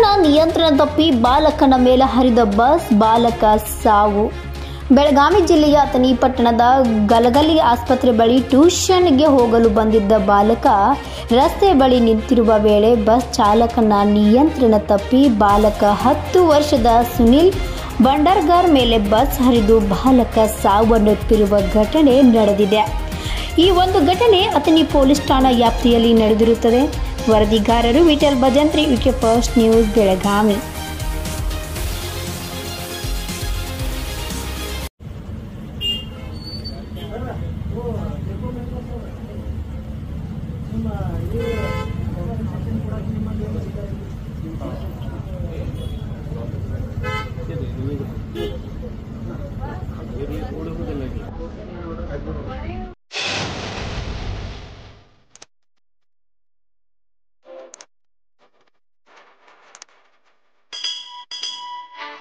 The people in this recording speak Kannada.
ನಿಯಂತ್ರಣ ತಪ್ಪಿ ಬಾಲಕನ ಮೇಲೆ ಹರಿದ ಬಸ್, ಬಾಲಕ ಸಾವು. ಬೆಳಗಾವಿ ಜಿಲ್ಲೆಯ ಅಥಣಿ ಪಟ್ಟಣದ ಗಲಗಲಿ ಆಸ್ಪತ್ರೆ ಬಳಿ ಟ್ಯೂಷನ್ಗೆ ಹೋಗಲು ಬಂದಿದ್ದ ಬಾಲಕ ರಸ್ತೆ ಬಳಿ ನಿಂತಿರುವ ವೇಳೆ ಬಸ್ ಚಾಲಕನ ನಿಯಂತ್ರಣ ತಪ್ಪಿ ಬಾಲಕ 10 ವರ್ಷದ ಸುನಿಲ್ ಬಂಡರ್ಗಾರ್ ಮೇಲೆ ಬಸ್ ಹರಿದು ಬಾಲಕ ಸಾವನ್ನಪ್ಪಿರುವ ಘಟನೆ ನಡೆದಿದೆ. ಈ ಒಂದು ಘಟನೆ ಅಥಣಿ ಪೊಲೀಸ್ ಠಾಣಾ ವ್ಯಾಪ್ತಿಯಲ್ಲಿ ನಡೆದಿರುತ್ತದೆ. ವರದಿಗಾರರು Vithal Bhajantri, UK first news, Belagavi.